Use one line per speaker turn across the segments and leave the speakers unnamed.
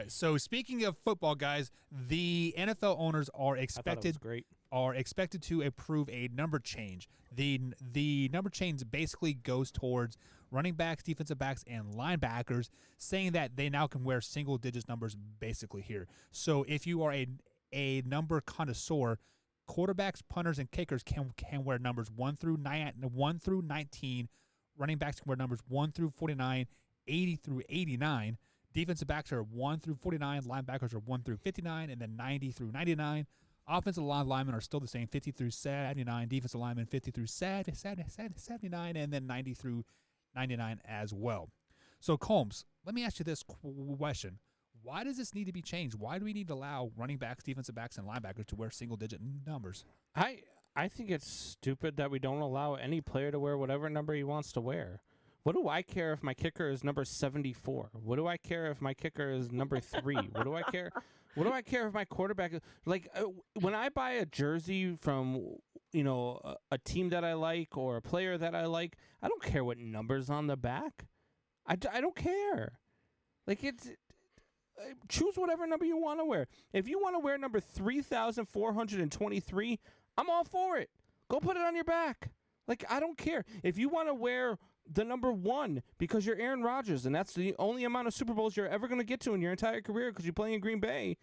So speaking of football, guys, the NFL owners are expected to approve a number change. The number change basically goes towards running backs, defensive backs, and linebackers, saying that they now can wear single digits numbers basically here. So if you are a number connoisseur, quarterbacks, punters, and kickers can wear numbers 1 through 19. Running backs can wear numbers 1 through 49, 80 through 89. Defensive backs are 1 through 49. Linebackers are 1 through 59, and then 90 through 99. Offensive linemen are still the same, 50 through 79. Defensive linemen, 50 through 79, and then 90 through 99 as well. So, Combs, let me ask you this question. Why does this need to be changed? Why do we need to allow running backs, defensive backs, and linebackers to wear single-digit numbers?
I think it's stupid that we don't allow any player to wear whatever number he wants to wear. What do I care if my kicker is number 74? What do I care if my kicker is number 3? What do I care? What do I care if my quarterback is when I buy a jersey from a team that I like or a player that I like, I don't care what number's on the back. I don't care. Choose whatever number you want to wear. If you want to wear number 3,423, I'm all for it. Go put it on your back. I don't care. If you want to wear the number 1 because you're Aaron Rodgers and that's the only amount of Super Bowls you're ever going to get to in your entire career because you play in Green Bay,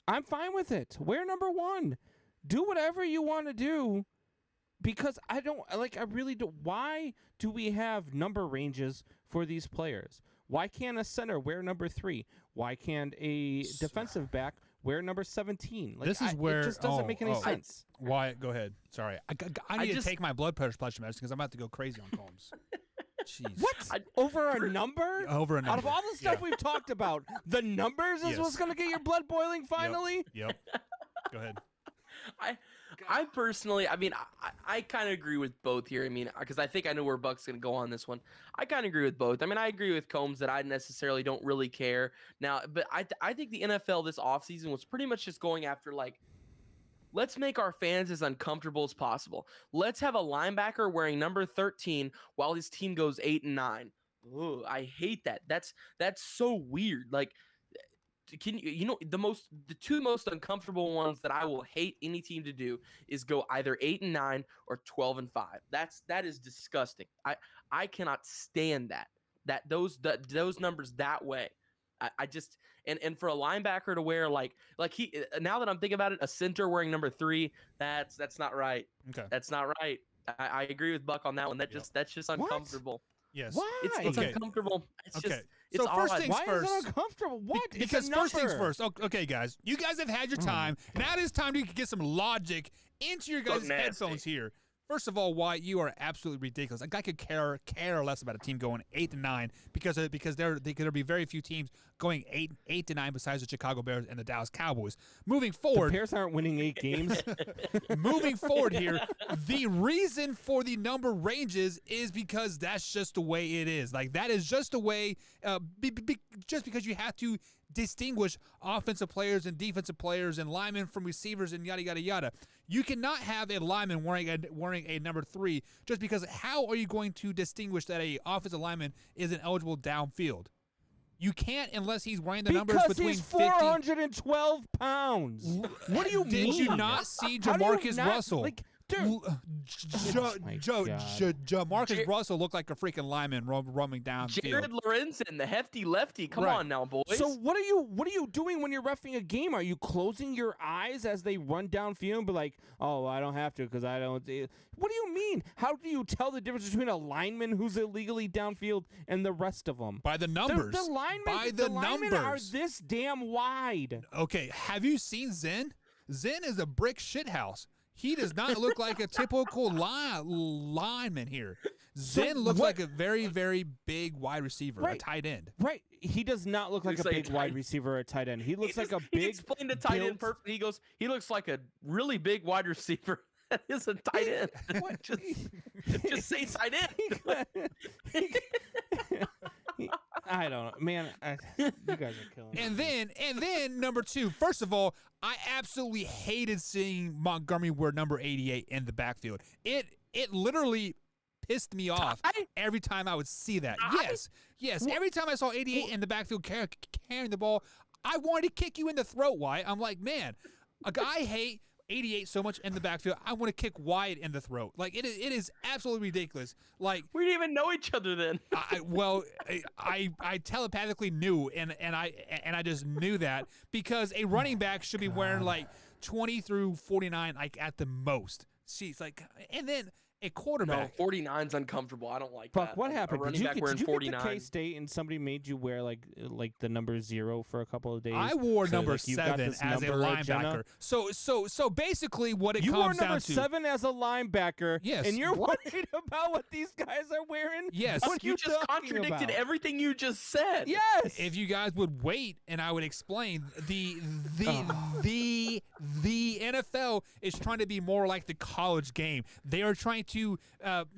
I'm fine with it. Wear number 1. Do whatever you want to do because I really don't. Why do we have number ranges for these players? Why can't a center wear number 3? Why can't a defensive back wear number 17?
This is where
it just doesn't make any sense.
Wyatt, go ahead. Sorry, I need to take my blood pressure medicine because I'm about to go crazy on Combs. Jeez.
What? Over a number?
Over a number.
Out of all the stuff we've talked about, the numbers is what's going to get your blood boiling finally?
Yep. Go ahead.
I personally, I kind of agree with both here. Because I think I know where Buck's going to go on this one. I kind of agree with both. I agree with Combs that I necessarily don't really care now, but I think the NFL this offseason was pretty much just going after let's make our fans as uncomfortable as possible. Let's have a linebacker wearing number 13 while his team goes 8-9. Ugh, I hate that. That's so weird. Can the two most uncomfortable ones that I will hate any team to do is go either 8-9 or 12-5. That is disgusting. I cannot stand that those numbers that way. I just and for a linebacker to wear he now that I'm thinking about it, a center wearing number 3, that's not right.
Okay,
that's not right. I agree with Buck on that one. That's just uncomfortable.
What?
Yes.
Why?
It's uncomfortable. It's just it's
so first
odd.
things
Why
first.
is it uncomfortable? What?
Because first things first. Okay, guys. You guys have had your time. Now it is time to get some logic into your guys' headphones here. First of all, Wyatt, you are absolutely ridiculous. I could care less about a team going 8-9 because there'll be very few teams going 8-9 besides the Chicago Bears and the Dallas Cowboys. Moving forward,
the Bears aren't winning 8 games.
Moving forward here, the reason for the number ranges is because that's just the way it is. That is just the way. Just because you have to distinguish offensive players and defensive players and linemen from receivers and yada yada yada. You cannot have a lineman wearing a number 3 just because. How are you going to distinguish that a offensive lineman isn't eligible downfield? You can't unless he's wearing the numbers between 50.
Because he's 412 pounds. What do you mean?
Did you not see Jamarcus Russell?
Dude,
Jamarcus Russell looked like a freaking lineman roaming downfield.
Jared Lorenzen, the hefty lefty. Come on now, boys.
So what are you doing when you're reffing a game? Are you closing your eyes as they run downfield and be like, oh, I don't have to because I don't. What do you mean? How do you tell the difference between a lineman who's illegally downfield and the rest of them?
By the numbers.
The linemen
numbers
are this damn wide.
Okay, have you seen Zen? Zen is a brick shithouse. He does not look like a typical lineman here. Zen looks like a very, very big wide receiver, a tight end.
Right. He does not look like a big wide receiver or a tight end. He looks like a big.
He explained a tight end perfectly. He goes, he looks like a really big wide receiver. That is a tight end. What? Just say tight end.
I don't know, man. You guys are killing me.
And then number 2. First of all, I absolutely hated seeing Montgomery wear number 88 in the backfield. It literally pissed me off every time I would see that. Yes. Every time I saw 88 in the backfield carrying the ball, I wanted to kick you in the throat, Wyatt. I'm like, man, I hate 88 so much in the backfield. I want to kick Wyatt in the throat. Like, it is absolutely ridiculous. Like,
we didn't even know each other then.
I telepathically knew, and I just knew that because a running back should be wearing like 20 through 49, like at the most. See, it's like, and then a quarterback.
No, 49's uncomfortable. I don't like
Buck,
that.
what happened?
Did
Did you
back
get
wearing
to
49.
K-State and somebody made you wear like the number 0 for a couple of days?
I wore
So,
number
like, you've got
7
this
as a
number
linebacker.
agenda?
So basically, what it
You wore
comes down
number
to.
7 as a linebacker.
Yes.
And you're worried about what these guys are wearing?
Yes.
What are
You just
talking
contradicted
about?
everything you just said.
Yes.
If you guys would wait, and I would explain, the NFL is trying to be more like the college game. They are trying to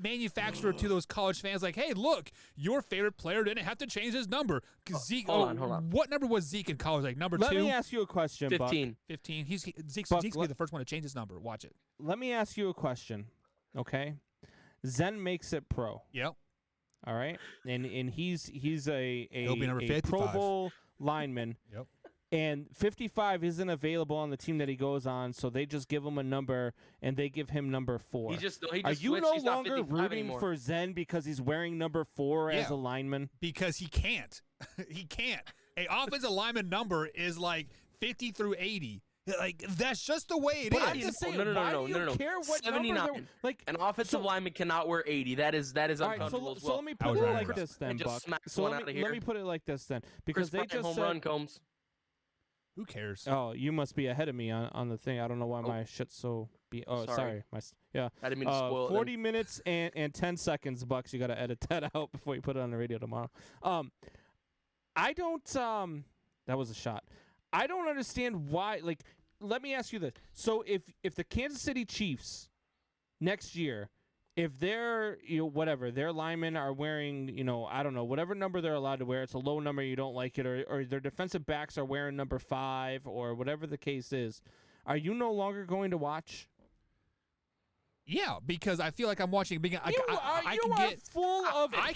manufacture to those college fans, like, hey, look, your favorite player didn't have to change his number. Zeke,
hold on.
What number was Zeke in college? Like number 2?
Let me ask you a question,
15.
15. Zeke's
Buck,
gonna be the first one to change his number. Watch it.
Let me ask you a question, okay? Zen makes it pro,
Yep.
all right? And he's a
He'll be number
a
55.
Pro Bowl lineman.
Yep.
And 55 isn't available on the team that he goes on, so they just give him a number, and they give him number 4.
He just
Are
switched.
you no
He's not
longer
55
rooting
anymore.
for Zen because he's wearing number 4 as
Yeah.
a lineman?
Because he can't. He can't. A offensive lineman number is like 50 through 80. Like, that's just the way it
But
is.
I'm just saying,
No,
why do you care what number
79.
they're like?
An offensive
so-
lineman cannot wear 80. That is
All right,
uncomfortable as well.
so let me
I
put
was
it
right
like
across.
this then,
And just
Buck.
smack
So
one
let
outta
me
here.
put it like this then, because
Chris
they
Bryant,
just
home
said,
run, Combs.
Who cares?
oh, you must be ahead of me on the thing. I don't know why my shit's so oh,
Sorry.
sorry. Yeah.
I didn't mean to spoil it.
40 minutes and 10 seconds, Bucks. You got to edit that out before you put it on the radio tomorrow. I don't that was a shot. I don't understand why, like, let me ask you this. So if the Kansas City Chiefs next year, if they're, whatever, their linemen are wearing, I don't know, whatever number they're allowed to wear, it's a low number, you don't like it, or their defensive backs are wearing number 5 or whatever the case is, are you no longer going to watch?
Yeah, because I feel like I'm watching. I
You are full of
I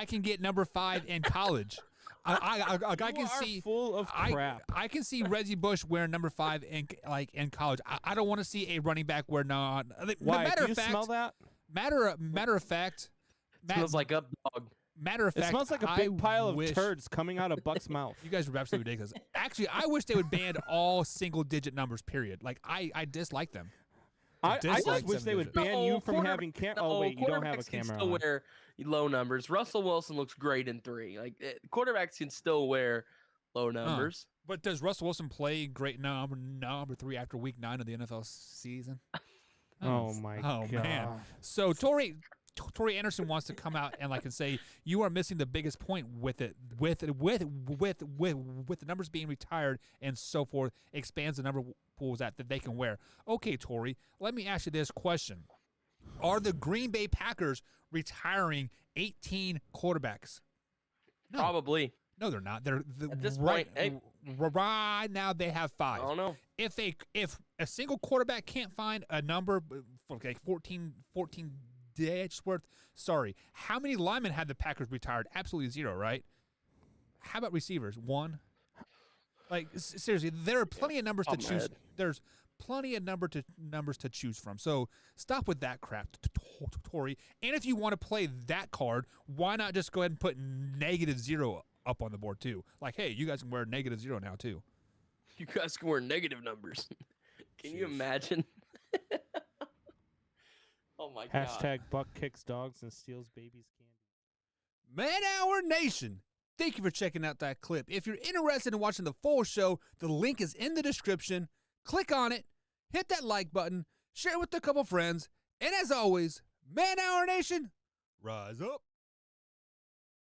can get number 5 in college. I can
You are
see
full of crap.
I can see Reggie Bush wearing number 5 in college. I don't want to see a running back wear not.
Why?
Matter
Do
of
you
fact,
smell that?
Matter of fact,
Smells like up dog.
matter of
It
fact,
smells like a
I
big pile of
wish-
turds coming out of Buck's mouth.
You guys are absolutely ridiculous. Actually, I wish they would ban all single-digit numbers. Period. Like I dislike them.
I
dislike
just wish they would ban you from having camera. Oh wait, you don't have a
quarterbacks can
camera
still
on.
wear low numbers. Russell Wilson looks great in 3. Like quarterbacks can still wear low numbers.
But does Russell Wilson play great number 3 after week 9 of the NFL season?
Oh my god.
Man. So Tori Anderson wants to come out and say you are missing the biggest point with it, with the numbers being retired and so forth, expands the number pools that they can wear. Okay, Tori, let me ask you this question: are the Green Bay Packers retiring 18 quarterbacks? No.
Probably.
No, they're not. They're
At this
right,
point,
right now they have 5.
I don't know.
If a single quarterback can't find a number, okay, 14 digits worth, sorry, how many linemen had the Packers retired? Absolutely 0, right? How about receivers? 1. Like, seriously, there are plenty of numbers to choose. There's plenty of numbers to choose from. So stop with that crap, Tori. And if you want to play that card, why not just go ahead and put -0 up on the board too? Like, hey, you guys can wear -0 now too.
You guys can wear negative numbers. Can you imagine? Oh my god.
Hashtag Buck kicks dogs and steals babies' candy.
Man Hour Nation, thank you for checking out that clip. If you're interested in watching the full show, the link is in the description. Click on it, hit that like button, share it with a couple friends, and as always, Man Hour Nation, rise up.